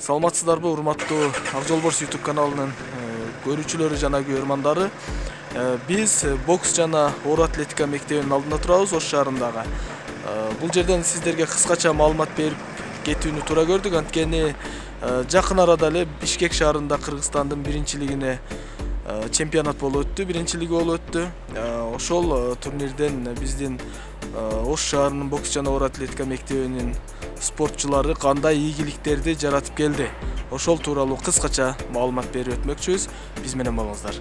Саламатсыздарбы, урматтуу Ак Жолборс YouTube каналынын көрүүчүлөрү жана көрөрмандары. Биз бокс жана оор атлетика мектебинин алдында турабыз, Ош шаарындагы. Бул жерден сиздерге кыскача маалымат берип кетүүнү туура көрдүк. Анткени жакын арада эле Бишкек шаарында Кыргызстандын биринчилигине чемпионат болуп өттү, биринчилиги болуп өттү. Ошол турнирден биздин Ош шаарынын бокс жана оор атлетика мектебинин спортчулары кандай ийгиликтерди жаратып келди. Ошол тууралуу кыскача маалымат берип өтмөкчүбүз. Биз менен болуңуздар.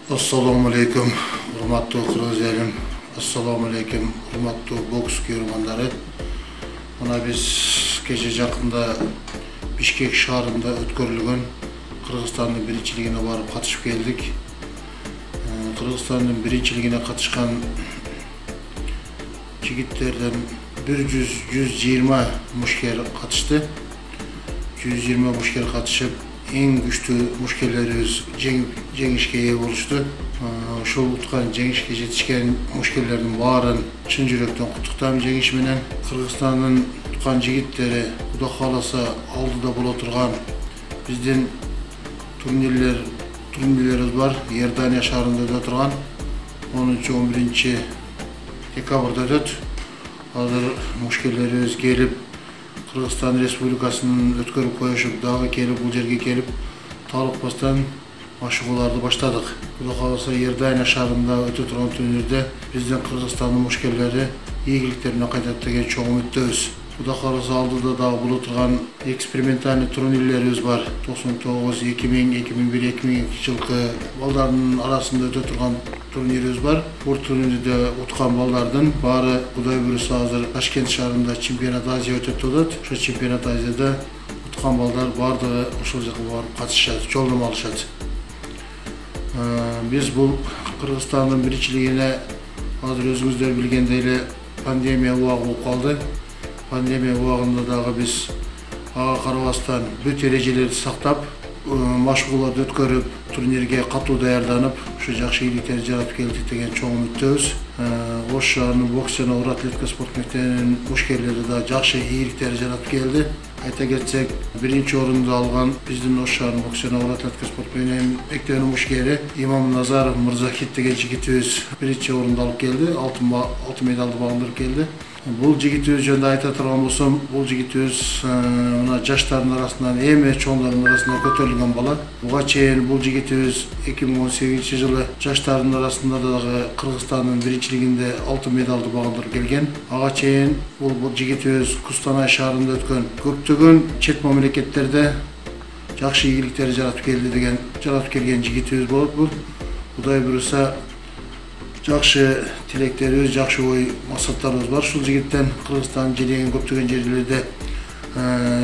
Assalamu alaikum, урматтуу кыргыз элим. Assalamu alaikum, урматтуу бокс көрөрмандары. Мына биз кече жакында Бишкек шаарында өткөрүлгөн Кыргызстандын биринчилигине барып катышып келдик. Кыргызстандын биринчилигине катышкан жигиттерден 120 мушкер катышты. 120 мушкер катышып, эң күчтүү мушкерлерибиз жеңишке ээ болушту. Ошол уткан жеңишке жетишкен мушкерлердин баарын чын жүрөктөн куттуктайм жеңиш менен. Кыргызстандын уткан жигиттери Кудай кааласа алдыда боло турган биздин турнирлерибиз бар. Иордания шаарында өтө турган 10-11 декабрда өтөт. Азыр мушкерлерибиз келип Кыргызстан Республикасынын өткөрүп коюшуп, дагы келип бул жерге келип талыкпастан машыгууларды баштадык. Кудай кааласа Иордания шаарында өтө турган турнирде биздин Кыргызстандын мушкерлери ийгиликтерине кайтат деген чоң үмүттөбүз. Кудай кааласа алдыда дагы боло турган экспериментальный турнирлерибиз бар. 99, 2000, 2001, 2002 жылкы балдардын арасында өтө турган турнирибиз бар. Бул турнирде уткан балдардын баары Кудай буйруса азыр Ташкент шаарында чемпионат Азия өтөт болот. Ошо чемпионат Азияда уткан балдар баардыгы ошол жака барып катышат, жолдомо алышат. Биз бул Кыргызстандын биринчилигине азыр өзүңүздөр билгендей эле пандемия убагы болуп калды. Пандемия убагында дагы биз ага карабастан бүт эрежелерди сактап, машыгууларды өткөрүп, турнирге катуу даярданып, ушу жакшы ийгиликтер жаратып келдик деген чоң үмүттөбүз. Ош шаарынын бокс жана оор атлетика спорт мектебинин мушкерлери да жакшы ийгиликтер жаратып келди. Айта кетсек, биринчи орунду алган биздин Ош шаарынын бокс жана оор атлетика спорт мектебинин мушкери Имам Назаров Мырзахит деген жигитибиз биринчи орунду алып келди, алтын медалды багындырып келди. Бул жигитибиз жөнүндө айта турган болсом, бул жигитибиз мына жаштардын арасынан эми чоңдордун арасына көтөрүлгөн бала. Буга чейин бул жигитибиз 2018 жылы жаштардын арасында дагы Кыргызстандын биринчилигинде алтын медалды багындырып келген. Ага чейин бул жигитибиз Кустанай шаарында өткөн көптөгөн чет мамлекеттерде жакшы ийгиликтер жаратып келген жигитибиз болот бул. Кудай буйруса жакшы тилектерибиз, жакшы ой максаттарыбыз бар. Ушул жигиттен Кыргызстан желеген көптөгөн жерлерде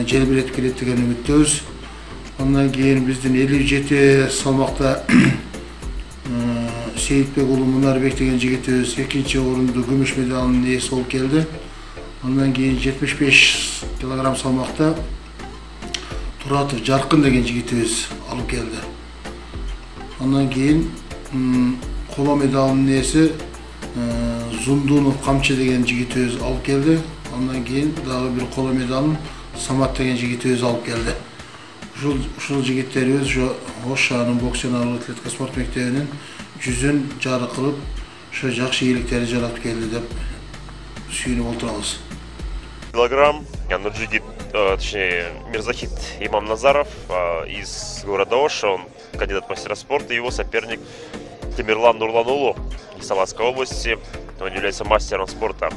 желбиретип келет деген үмүттөбүз. Андан кийин биздин 57 салмакта Сейитбек уулу Мунарбек деген жигитибиз экинчи орунду күмүш медалынын ээси болуп келди. Андан кийин 75 килограмм салмакта Туратов Жаркын деген жигитибиз алып келди. Андан кийин коло медалынын ээси Зундунов Камчы деген жигитибиз алып келди. Андан кийин дагы бир коло медалын Самат деген жигитибиз алып келди. Ушул жигиттерибиз Ош шаарынын бокс жана оор атлетика спорт мектебинин жүзүн жары кылып, ошо жакшы ийгиликтерди жаратып келди деп сүйүнүп отурабыз. Килограмм, джигит, точнее, Мирзахит Имам Назаров из города Ош, он кандидат в мастера спорта, его соперник Темирлан Нурланулу из Самарской области, он является мастером спорта.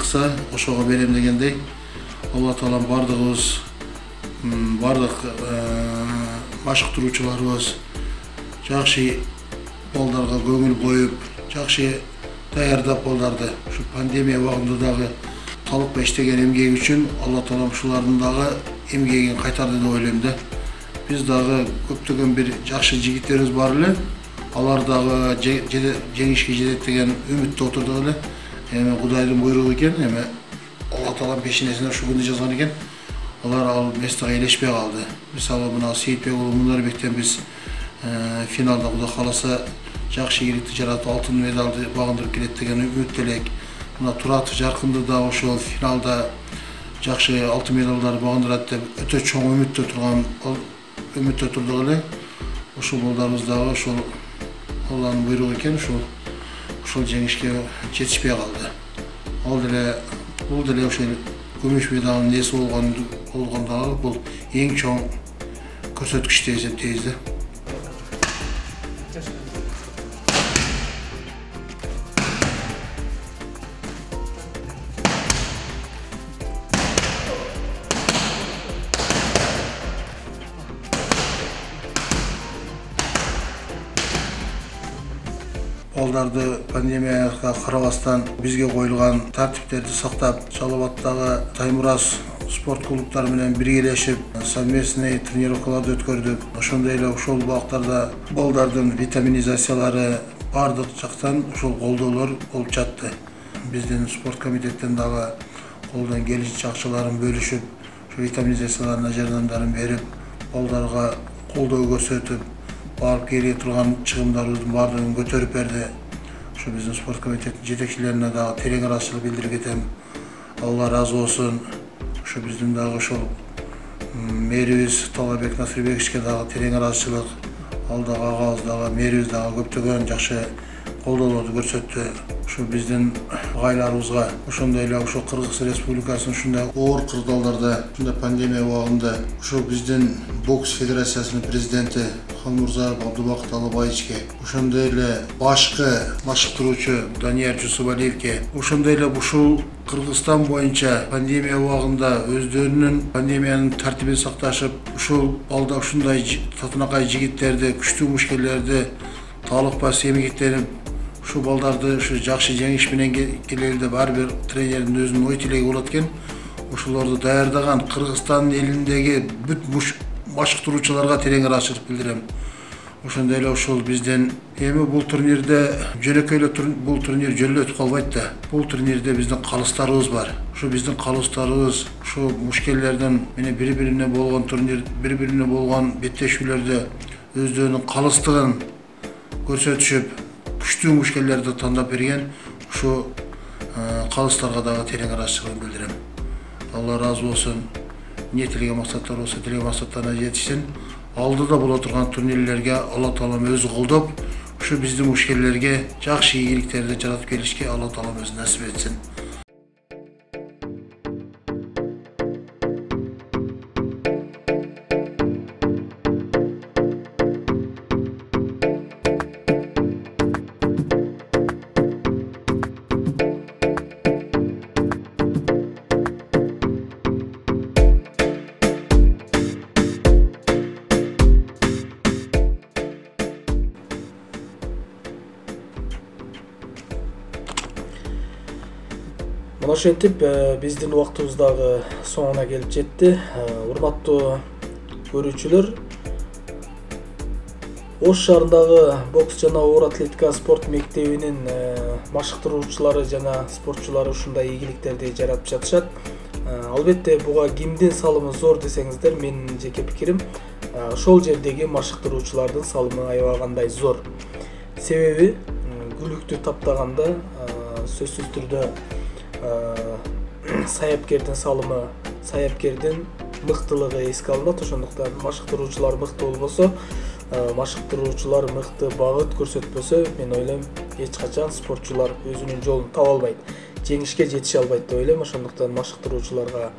кылса ошого берем дегендей. Алла таалам бардыгыбыз, бардык машыктыруучуларыбыз жакшы балдарга көңүл коюп, жакшы даярдап балдарды ушу пандемия убагында дагы талыкпай иштеген эмгеги үчүн Алла таалам ушулардын дагы эмгегин кайтарды деп ойлойм да. Биз дагы көптөгөн бир жакшы жигиттерибиз бар эле. Алар дагы жеңишке жетет деген үмүттө отурдук эле. Эми Кудайдын буйругу экен, эми Алла таалам пешенесине ушу күндү жазган экен. Алар ал местага элешпей калды. Мисалы мына Сейитбек уулу Мунарбектен биз финалда Кудай кааласа жакшы ийгиликти жаратып алтын медалды багындырып келет деген үмүттө элек. Мына Туратов Жаркынды да ошол финалда жакшы алтын медалдарды багындырат деп өтө чоң үмүттө турдук эле. Ошол балдарыбыз дагы ошол Алланын буйругу экен, ошол жеңишке жетишпей калды. Бул деле ошол күмүш медалдын ээси болгондагы бул эң чоң көрсөткүч деп эсептейбиз да. Балдарды пандемияга карабастан бизге коюлган тартиптерди сактап, Жалал Абаддагы Таймураз спорт клубтары менен биргелешип совместный тренировкаларды өткөрдүк. Ошондой эле ошол убактарда балдардын витаминизациялары бардык жактан ошол колдоолор болуп жатты. Биздин спорт комитеттен дагы колдон келишинче акчаларын бөлүшүп, ошо витаминизацияларына жардамдарын берип, балдарга колдоо көрсөтүп, барып келе турган чыгымдарыбыздын баардыгын көтөрүп берди. Ошо биздин спорт комитеттин жетекчилерине дагы терең ыраазычылык билдирип кетем. Алла ыраазы болсун. Ошо биздин дагы ошол мэрибиз Талабек Насырбековичке дагы терең ыраазычылык. Ал дагы агабыз дагы мэрибиз дагы көптөгөн жакшы колдоолорду көрсөттү. Ошо биздин агайларыбызга, ошондой эле ошо Кыргыз Республикасынын ушундай оор кырдаалдарда, ушундай пандемия убагында ошо биздин бокс федерациясынын президенти Халмурзаев Абдубакыт Алабаевичке, ошондой эле башкы машыктыруучу Данияр Жусубалиевке, ошондой эле ушул Кыргызстан боюнча пандемия убагында өздөрүнүн пандемиянын тартибин сакташып, ушул балда ушундай татынакай жигиттерди, күчтүү мушкелерди талыкпай эмгектенип, ушул балдарды ушу жакшы жеңиш менен келели деп ар бир тренердин өзүнүн ой тилеги болот экен. Ошолорду даярдаган Кыргызстан элиндеги бүт машыктыруучуларга терең ыраазычылык билдирем. Ошондой эле ошол биздин эми бул турнирде жөнөкөй эле бул турнир жөн эле өтүп калбайт да. Бул турнирде биздин калыстарыбыз бар. Ушу биздин калыстарыбыз ушу мушкелердин менен бири-бирине болгон турнир, бири-бирине болгон беттешүүлөрдө өздөрүнүн калыстыгын көрсөтүшүп, күчтүү мушкелерди тандап берген. Ушу калыстарга дагы терең ыраазычылыгымды билдирем. Алла ыраазы болсун. Ниетилеген максаттар болсо тилеген максаттарына жетишсин. Алдыда боло турган турнирлерге Алла таалам өзү колдоп, ушу биздин мушкелерге жакшы ийгиликтерди жаратып келишке Алла таалам өзү насип этсин. Мына ошентип биздин убактыбыз дагы соңуна келип жетти. Урматтуу көрүүчүлөр, Ош шаарындагы бокс жана оор атлетика спорт мектебинин машыктыруучулары жана спортчулары ушундай ийгиликтерди жаратып жатышат. Албетте буга кимдин салымы зор десеңиздер, менин жеке пикирим, ошол жердеги машыктыруучулардын салымы аябагандай зор. Себеби күлүктү таптаганда сөзсүз түрдө саяпкердин салымы, саяпкердин мыктылыгы эске алынат. Ошондуктан машыктыруучулар мыкты болбосо, машыктыруучулар мыкты багыт көрсөтпөсө, мен ойлойм эч качан спортчулар өзүнүн жолун таба албайт, жеңишке жетише албайт деп ойлойм. Ошондуктан машыктыруучуларга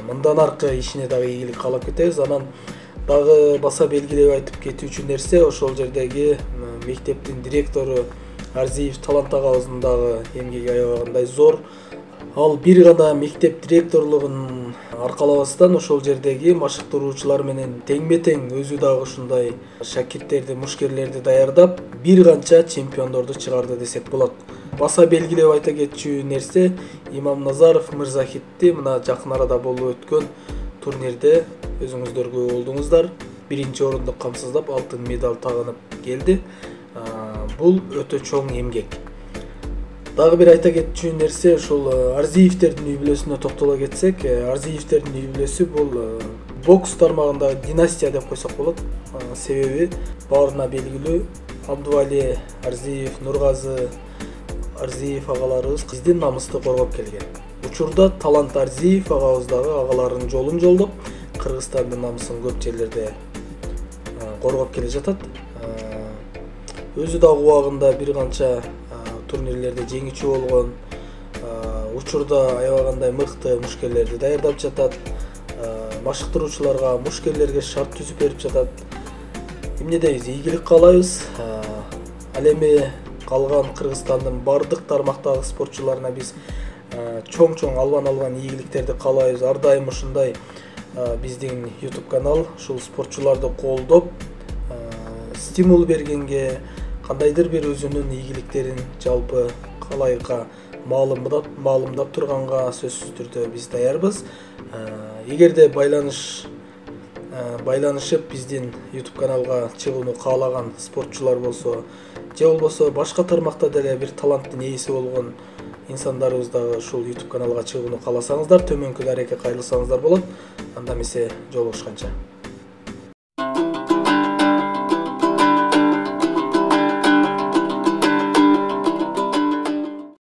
мындан аркы ишине дагы ийгилик каалап кетебиз. Анан дагы баса белгилеп айтып кетүүчү нерсе, ошол жердеги мектептин директору Арзиев Талант агабыздын дагы эмгеги аябагандай зор. Ал бир гана мектеп директорлугун аркалабастан ошол жердеги машыктыруучулар менен теңме-тең өзү дагы ушундай шакирттерди, мушкерлерди даярдап, бир канча чемпиондорду чыгарды десек болот. Баса белгилеп айта кетчү нерсе, Имамназаров Мырзахитти мына жакын арада болуп өткөн турнирде өзүңүздөр күбө болдуңуздар. Биринчи орунду камсыздап алтын медаль тагынып келди. Бул өтө чоң эмгек. Дагы бир айта кетчү нерсе, ушул Арзиевтердин үй бүлөсүнө токтоло кетсек, Арзиевтердин үй бүлөсү бул бокс тармагындагы династия деп койсок болот. Себеби баарына белгилүү Абдували Арзиев, Нургазы Арзиев агаларыбыз биздин намысты коргоп келген. Учурда Талант Арзиев агабыз дагы агаларынын жолун жолдоп, Кыргызстандын намысын көп жерлерде коргоп келе жатат. Өзү дагы убагында бир канча турнирлерде жеңүүчү болгон, учурда аябагандай мыкты мушкерлерди даярдап жатат. Машыктыруучуларга, мушкерлерге шарт түзүп берип жатат. Эмне дейбиз, ийгилик каалайбыз. Ал эми калган Кыргызстандын бардык тармактагы спортчуларына биз чоң албан ийгиликтерди каалайбыз. Ар дайым ушундай биздин YouTube канал ушул спортчуларды колдоп, стимул бергенге, кандайдыр бир өзүнүн ийгиликтерин жалпы калайыкка маалымдап турганга сөзсүз түрдө биз даярбыз. Эгерде байланышып биздин YouTube каналга чыгууну каалаган спортчулар болсо, же болбосо башка тармакта деле бир таланттын ээси болгон инсандарыбыз дагы ушул YouTube каналга чыгууну кааласаңыздар, төмөнкү дарекке кайрылсаңыздар болот. Анда эмесе жолугушканча.